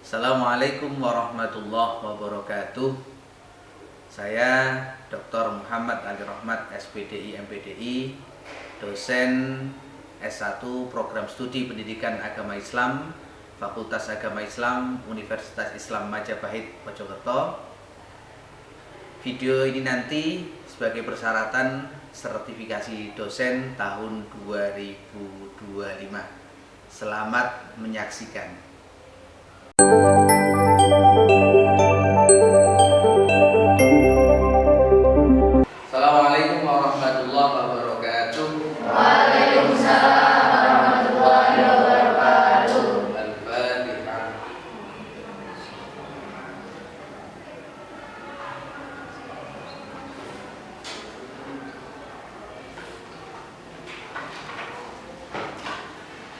Assalamualaikum warahmatullahi wabarakatuh. Saya Dr. Muhammad Ali Rahmat, SPDI MPDI, dosen S1 Program Studi Pendidikan Agama Islam, Fakultas Agama Islam, Universitas Islam Majapahit, Mojokerto. Video ini nanti sebagai persyaratan sertifikasi dosen tahun 2025. Selamat menyaksikan. Assalamualaikum warahmatullahi wabarakatuh. Waalaikumsalam warahmatullahi wabarakatuh. Al-Fatihah.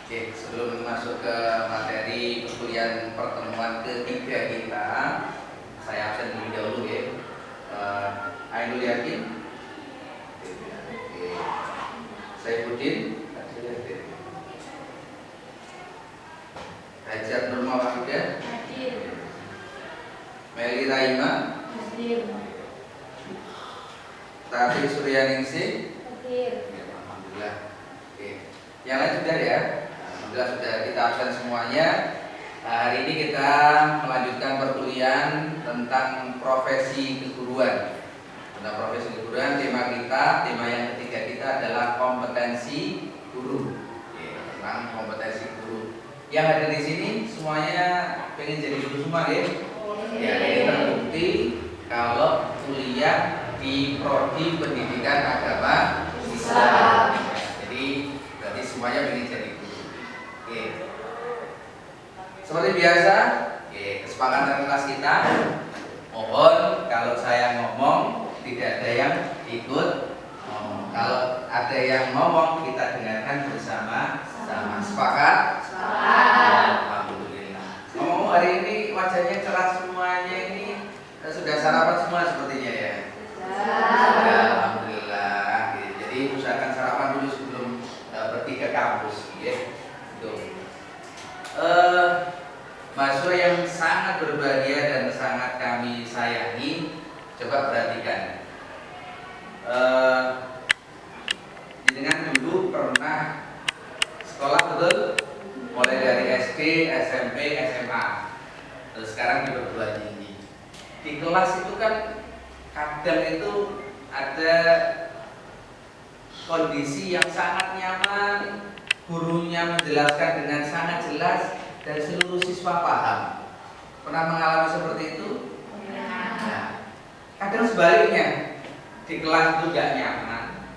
Oke, sebelum masuk ke materi perkuliahan pertemuan ketiga kita, saya absen terlebih dahulu ya. Ainul Yakin, Saifuddin, Hajar Nurma Wahidah, Hadir. Meli Raima, Hadir. Tati Suryaningsih. Hadir. Ya, alhamdulillah. Oke. Yang lain sudah ya? Alhamdulillah sudah, kita absen semuanya. Hari ini kita melanjutkan perkuliahan tentang profesi keguruan. Tentang profesi keguruan, tema yang ketiga kita adalah kompetensi guru. Oke, tentang kompetensi guru. Yang ada di sini semuanya pengen jadi guru semua ya? Ya, ini terbukti kalau kuliah di Prodi Pendidikan Agama Islam. Jadi berarti semuanya ingin jadi guru. Oke. Seperti biasa, kesepakatan kelas kita. Mohon kalau saya ngomong tidak ada yang ikut ngomong. Kalau ada yang ngomong kita dengarkan bersama-sama. Sepakat? Alhamdulillah. Ngomong hari ini wajahnya cerah semuanya ini. Sudah sarapan semua sepertinya ya. Ya, alhamdulillah. Jadi usahakan sarapan dulu sebelum pergi ke kampus. Mahasiswa yang sangat berbahagia dan sangat kami sayangi, coba perhatikan. Jenengan dulu pernah sekolah betul? Mulai dari SD, SMP, SMA, terus sekarang di perguruan tinggi. Di kelas itu kan kadang itu ada kondisi yang sangat nyaman, gurunya menjelaskan dengan sangat jelas dan seluruh siswa paham. Pernah mengalami seperti itu? Nah, kadang sebaliknya, di kelas itu gak nyaman,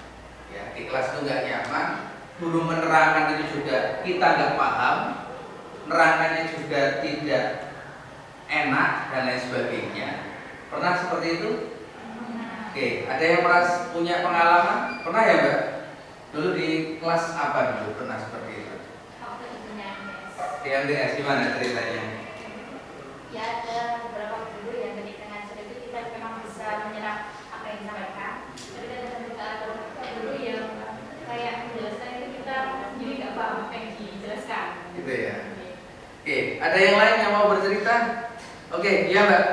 ya, di kelas itu gak nyaman, guru menerangkan itu juga kita gak paham, nerangannya juga tidak enak dan lain sebagainya. Pernah seperti itu? Oke, ada yang pernah punya pengalaman? Pernah ya Mbak? Dulu di kelas apa dulu pernah seperti itu? Waktu itu Di MDS gimana ceritanya? ya ada beberapa guru yang ketika ngajar itu kita memang bisa menyerap apa yang disampaikan. Tapi ada beberapa guru yang kayak menjelaskan itu kita jadi nggak paham apa yang dijelaskan. Gitu ya. Oke, ada yang lain yang mau bercerita? Oke, iya Mbak.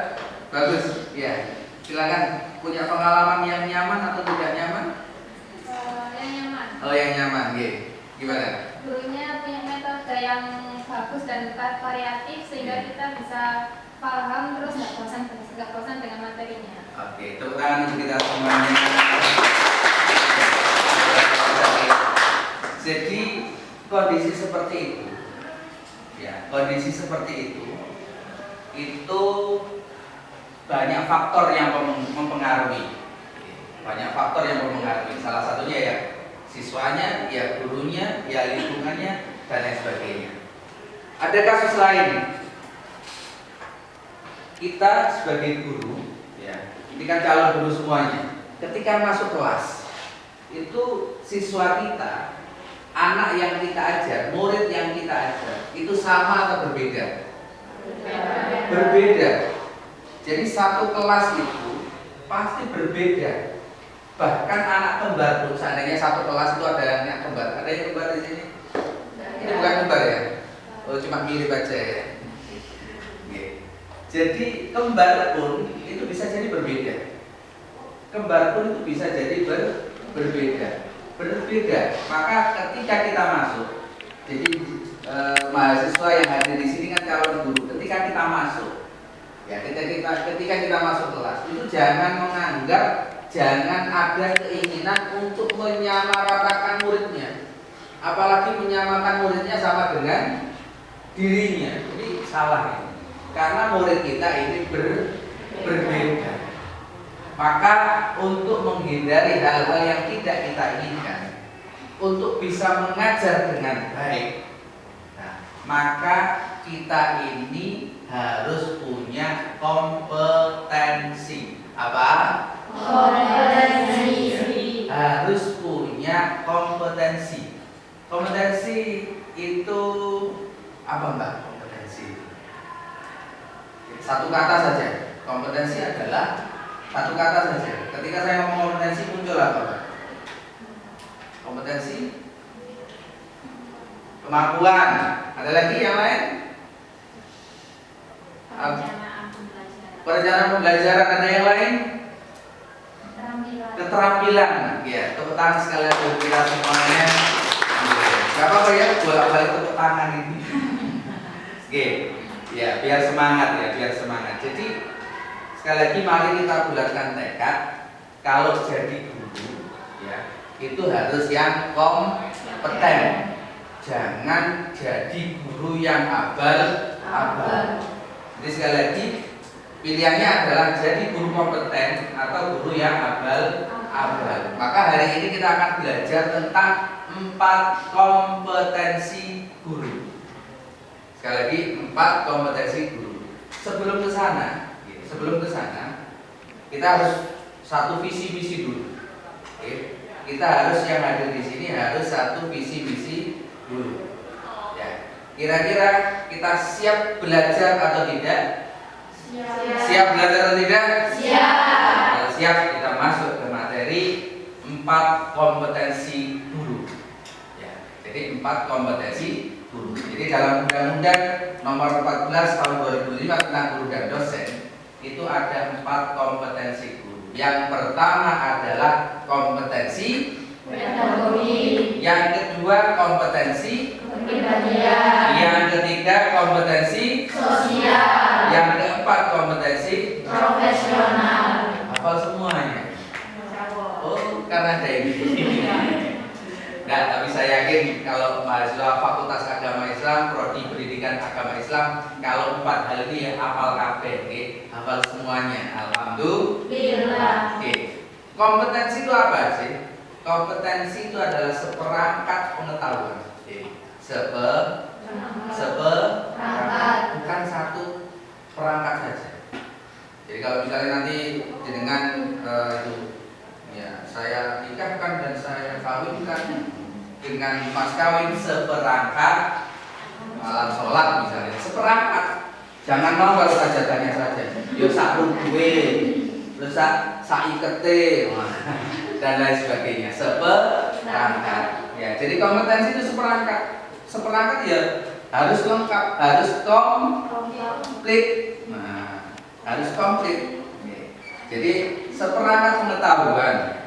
Bagus. Ya, silakan. Punya pengalaman yang nyaman atau tidak nyaman? Yang nyaman. Oh, yang nyaman. Gimana? Gurunya punya metode yang bagus dan variatif sehingga kita bisa paham terus nggak bosan dengan materinya. Oke, tepuk tangan untuk kita semuanya. Jadi kondisi seperti itu, ya, kondisi seperti itu banyak faktor yang mempengaruhi. Banyak faktor yang mempengaruhi. Salah satunya ya siswanya, ya gurunya, ya lingkungannya dan lain sebagainya. Ada kasus lain. Kita sebagai guru, ya, ini kan calon guru semuanya. Ketika masuk kelas, itu siswa kita, anak yang kita ajar, murid yang kita ajar, itu sama atau berbeda? Berbeda. Jadi satu kelas itu pasti berbeda. Bahkan anak kembar pun, seandainya satu kelas itu ada anak kembar. Ada yang kembar di sini? Ini bukan kembar ya? Oh, cuma mirip aja ya. Jadi kembar pun itu bisa jadi berbeda. Kembar pun itu bisa jadi berbeda. Maka ketika kita masuk, jadi mahasiswa yang hadir di sini kan calon guru. Ketika kita masuk, ya ketika kita masuk kelas itu jangan ada keinginan untuk menyamaratakan muridnya, apalagi menyamakan muridnya sama dengan dirinya. Ini salah ini. Karena murid kita ini berbeda. Maka untuk menghindari hal-hal yang tidak kita inginkan, untuk bisa mengajar dengan baik, nah, maka kita ini harus punya kompetensi. Apa? Kompetensi. Harus punya kompetensi. Kompetensi itu apa, Mbak? Kompetensi. Satu kata saja. Kompetensi adalah satu kata saja. Ketika saya ngomong kompetensi muncul apa, Pak? Kompetensi, kemampuan. Ada lagi yang lain? Perencanaan pembelajaran. Ada yang lain? Keterampilan. Ya, tepuk tangan sekalian untuk kita semuanya. Gak apa-apa ya, bolak-balik tepuk tangan ini. Oke, ya biar semangat ya, biar semangat. Jadi sekali lagi mari kita bulatkan tekad. Kalau jadi guru, ya itu harus yang kompeten. Jangan jadi guru yang abal. Jadi sekali lagi pilihannya adalah jadi guru kompeten atau guru yang abal. Maka hari ini kita akan belajar tentang 4 kompetensi guru. Sekali lagi 4 kompetensi guru. Sebelum ke sana kita harus satu visi misi dulu. Oke. Kita harus yang hadir di sini harus satu visi misi dulu. Ya. Kira-kira kita siap belajar atau tidak? Siap belajar atau tidak? Siap. Kalau siap, kita masuk ke materi 4 kompetensi guru. Ya. Jadi 4 kompetensi guru. Jadi dalam Undang-Undang Nomor 14 Tahun 2005 tentang guru dan dosen itu ada 4 kompetensi guru. Yang pertama adalah kompetensi pedagogi. Yang kedua kompetensi kepribadian. Yang ketiga kompetensi sosial. Yang keempat kompetensi profesional. Hafal semuanya? Oh, karena ada ini. Nah, tapi saya yakin kalau mahasiswa Fakultas Agama Islam, Prodi Pendidikan Agama Islam, kalau 4 hal ini ya hafal kabeh, hafal semuanya. Alhamdulillah. Kompetensi itu apa sih? Kompetensi itu adalah seperangkat pengetahuan. Seperangkat, bukan satu perangkat saja. Jadi kalau misalnya nanti dengan itu, ya saya nikahkan dan saya kawinkan dengan mas kawin seperangkat alat sholat misalnya, seperangkat. Jangan mau baru sajadannya saja. Yo sak gue, terus sak ikete, dan lain sebagainya. Seperangkat. Ya, jadi kompetensi itu seperangkat. Seperangkat ya harus lengkap, harus komplit. Nah, harus komplit. Jadi seperangkat pengetahuan,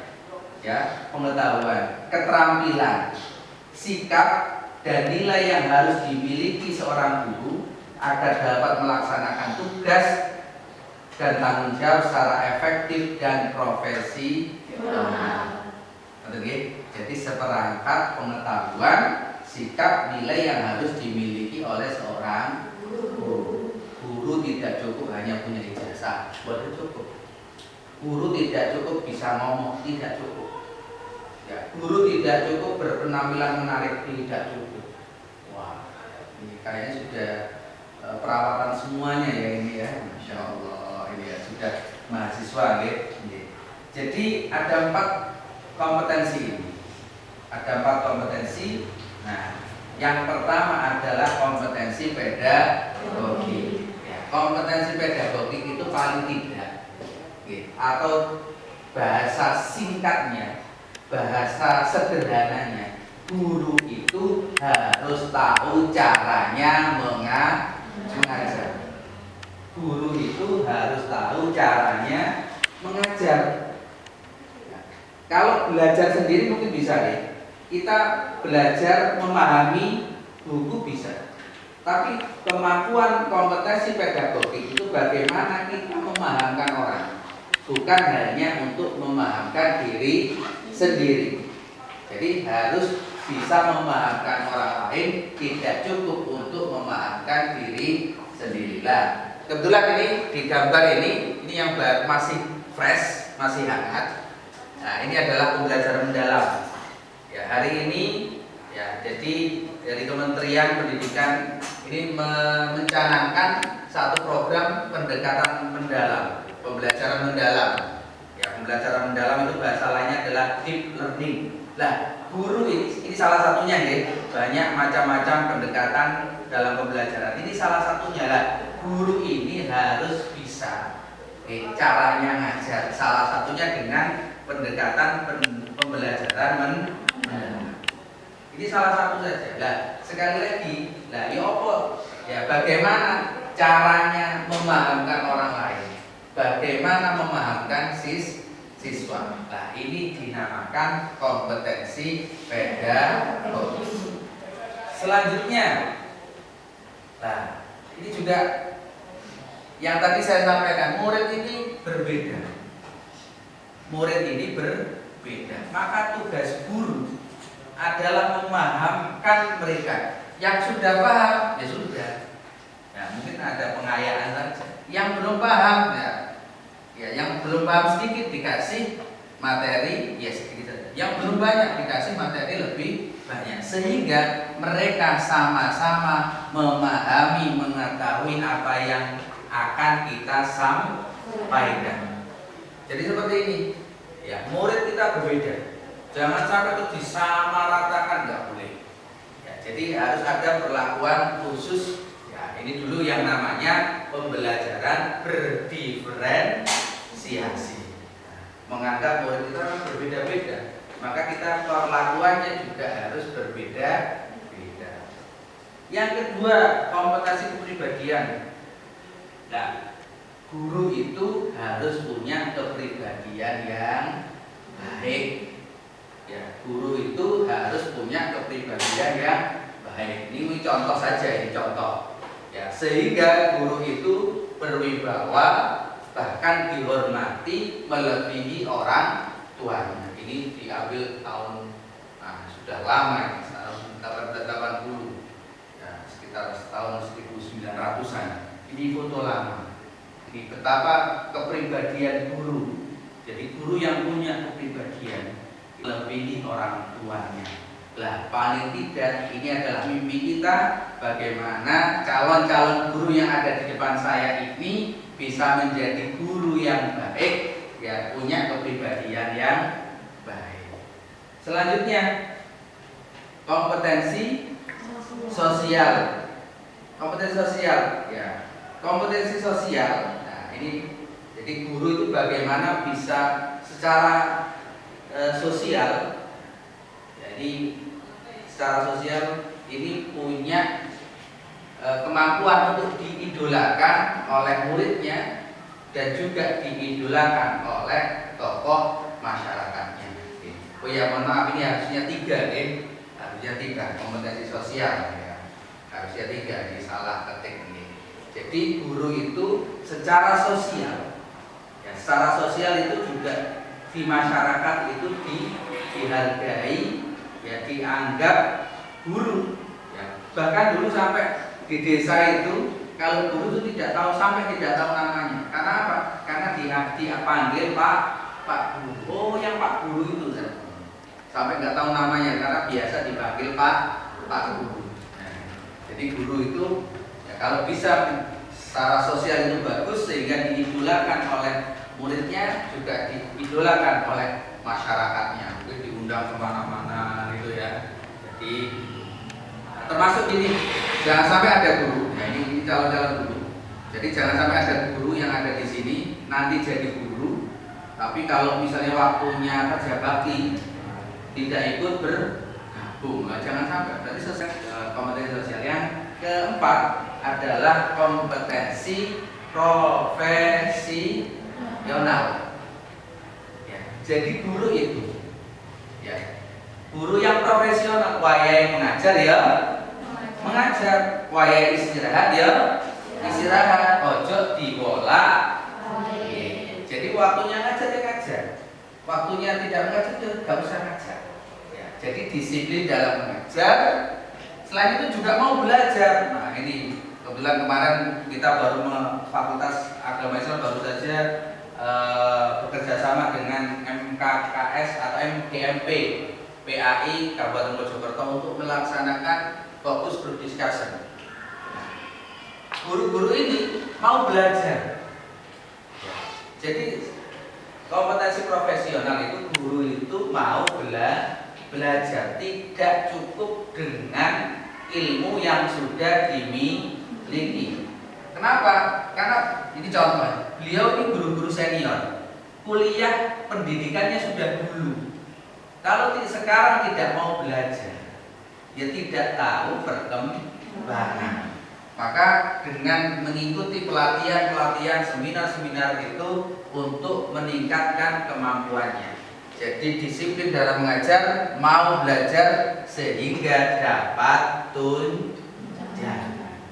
ya, pengetahuan, keterampilan, sikap dan nilai yang harus dimiliki seorang guru agar dapat melaksanakan tugas dan tanggung jawab secara efektif dan profesional. Jadi seperangkat pengetahuan, sikap, nilai yang harus dimiliki oleh seorang guru. Guru tidak cukup hanya punya ijazah, boleh cukup. Guru tidak cukup bisa ngomong, tidak cukup. Ya, guru tidak cukup berpenampilan menarik, tidak cukup. Wah, ini kayaknya sudah perawatan semuanya ya ini ya, Masya Allah, ini ya sudah mahasiswa gitu. Jadi ada 4 kompetensi ini. Ada 4 kompetensi. Nah, yang pertama adalah kompetensi pedagogi. Ya, kompetensi pedagogi itu paling tidak, atau bahasa singkatnya, bahasa sederhananya, guru itu harus tahu caranya mengajar. guru itu harus tahu caranya mengajar. Kalau belajar sendiri mungkin bisa nih. Kita belajar memahami buku bisa. Tapi kemampuan kompetensi pedagogik itu bagaimana kita memahamkan orang. Bukan hanya untuk memahamkan diri sendiri. Jadi harus bisa memahamkan orang lain, tidak cukup untuk memahamkan diri sendiri. Lah, kebetulan ini di gambar ini yang masih fresh, masih hangat. Nah, ini adalah pembelajaran mendalam. Ya, hari ini ya, jadi dari Kementerian Pendidikan ini mencanangkan satu program pendekatan mendalam, pembelajaran mendalam. Ya, pembelajaran mendalam itu bahasa lainnya adalah deep learning. Nah, guru ini salah satunya ya. Banyak macam-macam pendekatan dalam pembelajaran. Ini salah satunya lah. Guru ini harus bisa caranya ngajar. Salah satunya dengan pendekatan pembelajaran mendalam. Ini salah satu saja. Nah, sekali lagi, nah, ya bagaimana caranya memahamkan orang lain? Bagaimana memahamkan siswa? Nah, ini dinamakan kompetensi pedagogik. Selanjutnya, nah, ini juga yang tadi saya sampaikan, murid ini berbeda. Murid ini berbeda. Maka tugas guru adalah memahamkan mereka. Yang sudah paham, ya sudah. Ya, mungkin ada pengayaan saja. Yang belum paham, ya yang belum paham sedikit dikasih materi, ya sedikit saja. Yang belum banyak dikasih materi lebih banyak. Sehingga mereka sama-sama memahami, mengetahui apa yang akan kita sampaikan. Jadi seperti ini. Ya, murid kita berbeda. Jangan sampai itu disamaratakan, nggak boleh. Ya, jadi harus ada perlakuan khusus. Ya, ini dulu yang namanya pembelajaran berdiferensiasi. Menganggap murid kita kan berbeda-beda, maka kita perlakuannya juga harus berbeda-beda. Yang kedua, kompetensi kepribadian. Nah, guru itu harus punya kepribadian yang baik. Ya, guru itu harus punya kepribadian yang baik. Ini contoh saja, ini contoh. Ya, sehingga guru itu berwibawa, bahkan dihormati melebihi orang tuanya. Ini diambil tahun sudah lama, tahun 1880. Ya, sekitar tahun 1900-an. Ini foto lama. Ini betapa kepribadian guru. Jadi guru yang punya kepribadian melebihi orang tuanya. Lah, paling tidak ini adalah mimpi kita, bagaimana calon-calon guru yang ada di depan saya ini bisa menjadi guru yang baik, ya, punya kepribadian yang baik. Selanjutnya, kompetensi sosial. Kompetensi sosial, ya. Kompetensi sosial. Nah, ini jadi guru itu bagaimana bisa secara sosial. Jadi secara sosial ini punya kemampuan untuk diidolakan oleh muridnya dan juga diidolakan oleh tokoh masyarakatnya. Oh ya, mohon maaf, ini harusnya 3 harusnya 3 kompetensi sosial ya. Harusnya 3, ini salah ketik ini. Jadi guru itu secara sosial, ya, secara sosial itu juga di masyarakat itu dihargai, ya, dianggap guru. Ya. Bahkan dulu sampai di desa itu kalau guru itu tidak tahu, sampai tidak tahu namanya. Karena apa? Karena dia panggil Pak Guru. Oh, yang Pak Guru itu sampai nggak tahu namanya karena biasa dipanggil Pak Guru. Nah, jadi guru itu ya, kalau bisa secara sosial itu bagus sehingga diidolakan oleh muridnya, juga diidolakan oleh masyarakatnya, mungkin diundang kemana-mana gitu ya. Jadi termasuk ini, jangan sampai ada guru. Nah, ini calon-calon guru. Jadi jangan sampai ada guru yang ada di sini nanti jadi guru, tapi kalau misalnya waktunya kerja bakti tidak ikut bergabung. Nah, jangan sampai. Berarti selesai kompetensi sosial. Yang keempat adalah kompetensi profesional. Ya, jadi guru itu, ya, guru yang profesional. Wayai mengajar ya, mengajar. Wayai istirahat ya, istirahat. Ojo dibolak. Jadi waktunya ngajar ya ngajar, waktunya tidak mengajar ya nggak usah ngajar. Ya, jadi disiplin dalam mengajar. Selain itu juga mau belajar. Nah ini kebetulan kemarin kita baru Fakultas Agama Islam baru saja bekerja sama dengan MKKS atau MGMP PAI Kabupaten Mojokerto untuk melaksanakan fokus group discussion. Guru-guru ini mau belajar. Jadi kompetensi profesional itu guru itu mau belajar, tidak cukup dengan ilmu yang sudah dimiliki. Kenapa? Karena ini contoh, beliau ini guru-guru senior, kuliah pendidikannya sudah dulu. Kalau sekarang tidak mau belajar, ya tidak tahu perkembangan. Maka dengan mengikuti pelatihan-pelatihan, seminar-seminar itu untuk meningkatkan kemampuannya. Jadi disiplin dalam mengajar, mau belajar sehingga dapat tunjangan.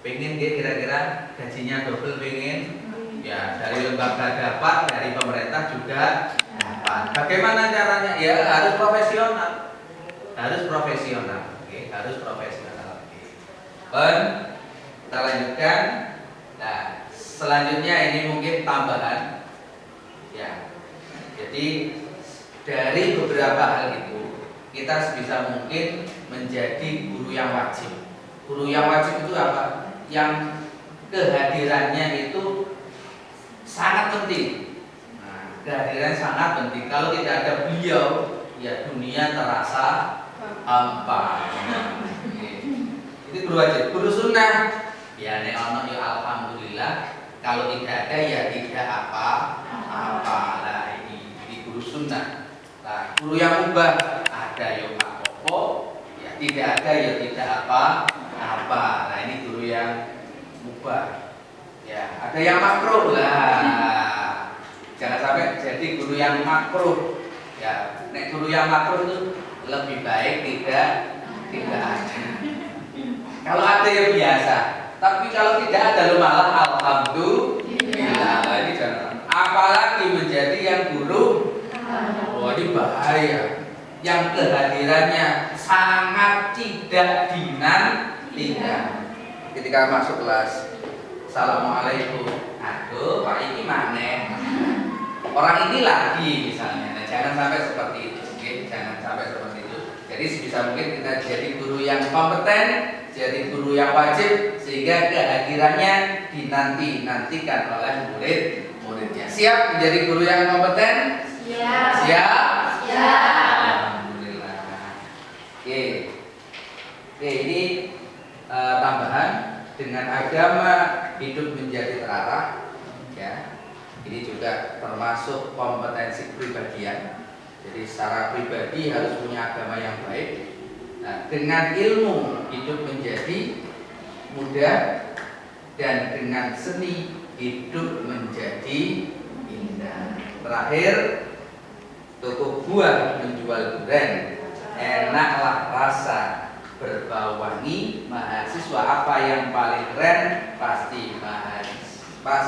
Pengen dia kira-kira gajinya double, pengen ya dari lembaga dapat, dari pemerintah juga dapat. Bagaimana caranya? Ya harus profesional, harus profesional, oke, harus profesional. Oke. Kita lanjutkan. Nah, selanjutnya ini mungkin tambahan, ya. Jadi dari beberapa hal itu kita sebisa mungkin menjadi guru yang wajib. Guru yang wajib itu apa? Yang kehadirannya itu sangat penting. Nah, kehadiran sangat penting. Kalau tidak ada beliau, ya dunia terasa hampa. Itu guru wajib. Guru sunnah, ya nek ono ya alhamdulillah. Kalau tidak ada ya tidak apa-apa. Nah, ini guru sunnah. Nah, guru yang ubah ada ya apa-apa, ya tidak ada ya tidak apa-apa. Nah, ini guru yang ubah. Ya, ada yang makruh lah. Jangan sampai jadi guru yang makruh. Ya, nek guru yang makruh itu lebih baik tidak ada. Kalau ada ya biasa. Tapi kalau tidak ada lu malah alhamdulillah. Nah, ini jangan. Apalagi menjadi yang guru. Oh, ini bahaya. Yang kehadirannya sangat tidak dinantikan. Ketika masuk kelas, assalamualaikum. Aduh, Pak ini mana? Orang ini lagi misalnya. Nah, jangan sampai seperti itu. Oke? Jangan sampai seperti itu. Jadi sebisa mungkin kita jadi guru yang kompeten, jadi guru yang wajib, sehingga kehadirannya dinantikan oleh murid-muridnya. Siap menjadi guru yang kompeten? Siap? Alhamdulillah. Oke, ini tambahan, dengan agama hidup menjadi terarah. Ya, ini juga termasuk kompetensi kepribadian. Jadi secara pribadi harus punya agama yang baik. Nah, dengan ilmu hidup menjadi mudah, dan dengan seni hidup menjadi indah. Terakhir, toko buah menjual durian, enaklah rasa berbau wangi. Mahasiswa apa yang paling keren? Pasti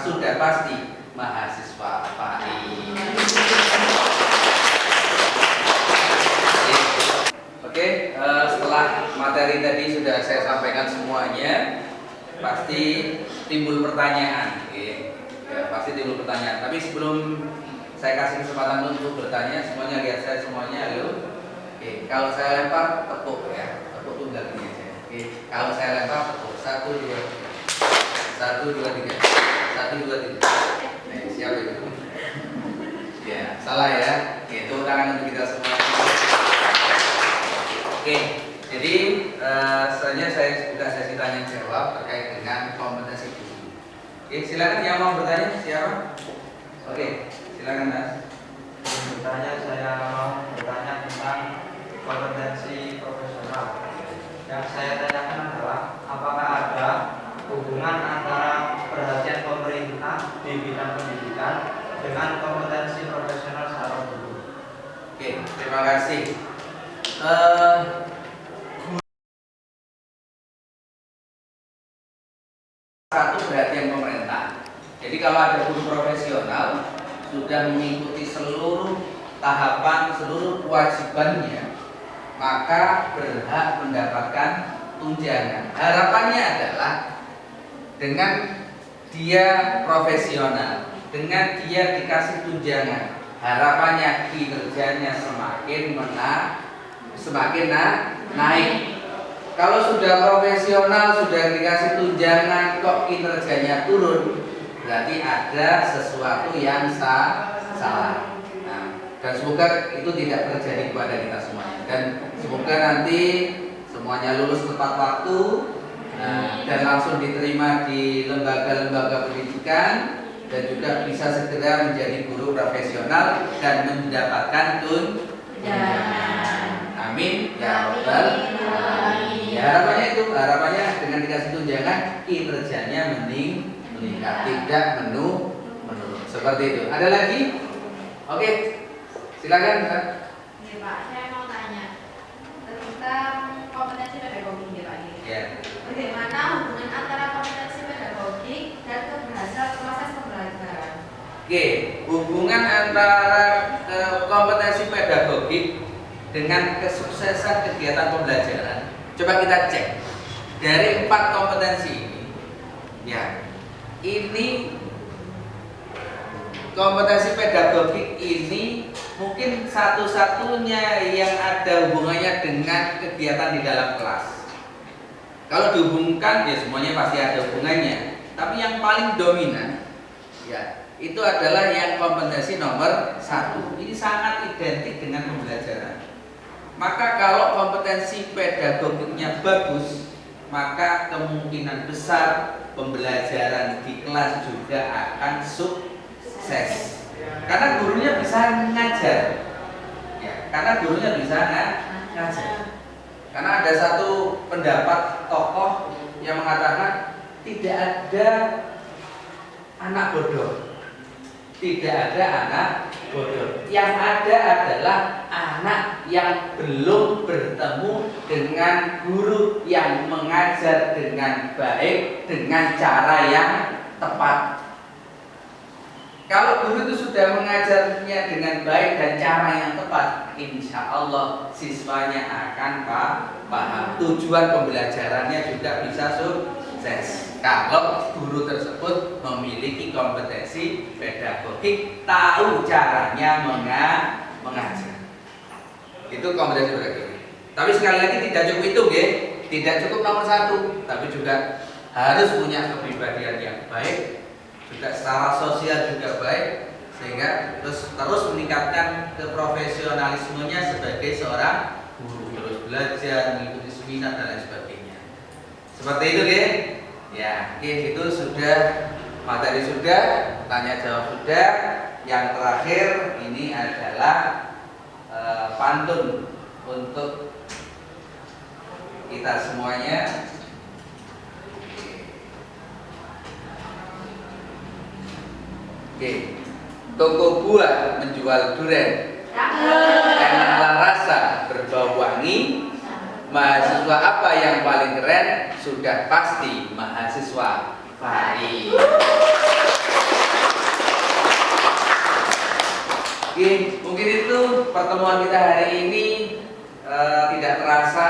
sudah pasti mahasiswa PAI. Oke, setelah materi tadi sudah saya sampaikan semuanya, pasti timbul pertanyaan. Oke. Ya, pasti timbul pertanyaan. Tapi sebelum saya kasih kesempatan untuk bertanya, semuanya lihat saya semuanya, halo. Oke, kalau saya lempar tepuk ya, tepuk tunggal ini aja. Oke, kalau saya lempar tepuk 1 2 1 2 3 1 2 3. Nih, siap itu. Ya, salah ya. Oke, tepuk tangan untuk kita semua. Oke, jadi selanjutnya saya sudah sesi tanya jawab terkait dengan kompetensi guru. Oke, silakan yang mau bertanya siapa? Oke. Silakan Mas. Saya mau bertanya tentang kompetensi profesional. Yang saya tanyakan adalah apakah ada hubungan antara perhatian terima kasih. Satu perhatian pemerintah. Jadi kalau ada guru profesional sudah mengikuti seluruh tahapan, seluruh kewajibannya, maka berhak mendapatkan tunjangan. Harapannya adalah dengan dia profesional, dengan dia dikasih tunjangan, harapannya kinerjanya semakin naik. Kalau sudah profesional, sudah dikasih tunjangan, kok kinerjanya turun, berarti ada sesuatu yang salah. Nah, dan semoga itu tidak terjadi kepada kita semuanya. Dan semoga nanti semuanya lulus tepat waktu, dan langsung diterima di lembaga-lembaga pendidikan, dan juga bisa segera menjadi guru profesional dan mendapatkan tunjangan. Amin ya rabbal alamin. Ya, harapannya dengan dikasih tunjangan kinerjanya meningkat, tidak menurun. Seperti itu. Ada lagi? Oke, silakan Pak. Iya Pak, saya mau tanya tentang kompetensi pedagogik ya Pak. Ya. Bagaimana hubungan antara kompetensi pedagogik dan keberhasilan proses pembelajaran? Oke, hubungan antara kompetensi pedagogik dengan kesuksesan kegiatan pembelajaran. Coba kita cek dari 4 kompetensi ini. Ya, ini kompetensi pedagogik ini mungkin satu-satunya yang ada hubungannya dengan kegiatan di dalam kelas. Kalau dihubungkan ya semuanya pasti ada hubungannya. Tapi yang paling dominan ya itu adalah yang kompetensi nomor 1. Ini sangat identik dengan pembelajaran. Maka kalau kompetensi pedagogiknya bagus, maka kemungkinan besar pembelajaran di kelas juga akan sukses. Karena gurunya bisa ngajar. Ya, karena gurunya bisa ngajar. Karena ada satu pendapat tokoh yang mengatakan tidak ada anak bodoh. Tidak ada anak bodoh. Yang ada adalah anak yang belum bertemu dengan guru yang mengajar dengan baik, dengan cara yang tepat. Kalau guru itu sudah mengajarnya dengan baik dan cara yang tepat, insya Allah siswanya akan paham. Tujuan pembelajarannya juga bisa sukses. Kalau guru tersebut memiliki kompetensi pedagogik, tahu caranya mengajar. Itu kompetensi pedagogik. Tapi sekali lagi tidak cukup itu, tidak cukup nomor 1, tapi juga harus punya kepribadian yang baik, juga secara sosial juga baik, sehingga terus meningkatkan keprofesionalismenya sebagai seorang guru, terus belajar, mengikuti seminar dan lain sebagainya. Seperti itu, ya, itu sudah materi, sudah tanya jawab sudah. Yang terakhir ini adalah pantun untuk kita semuanya. Toko buah menjual durian, enaklah rasa, berbau wangi. Mahasiswa apa yang paling keren? Sudah pasti mahasiswa Fahri. Mungkin itu pertemuan kita hari ini. Tidak terasa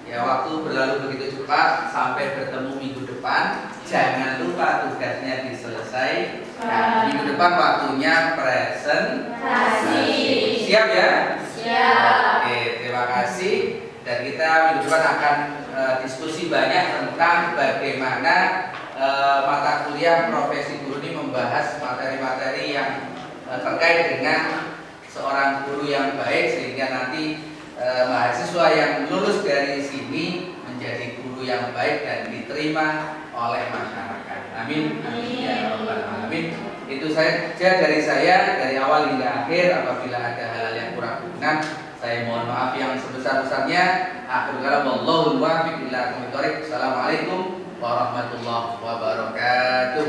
ya, waktu berlalu begitu cepat. Sampai bertemu minggu depan. Jangan lupa tugasnya diselesaikan. Minggu depan waktunya presentasi. Siap ya? Siap. Oke, terima kasih. Dan kita minggu depan akan diskusi banyak tentang bagaimana mata kuliah profesi guru ini membahas materi-materi yang terkait dengan seorang guru yang baik, sehingga nanti mahasiswa yang lulus dari sini menjadi guru yang baik dan diterima oleh masyarakat. Amin. Amin ya rabbal alamin. Itu saja dari saya, dari awal hingga akhir. Apabila ada hal-hal yang kurang berkenan, saya mohon maaf yang sebesar-besarnya. Akhirul kalam, wallahul muwaffiq ila aqwamit thoriq. Assalamualaikum warahmatullahi wabarakatuh.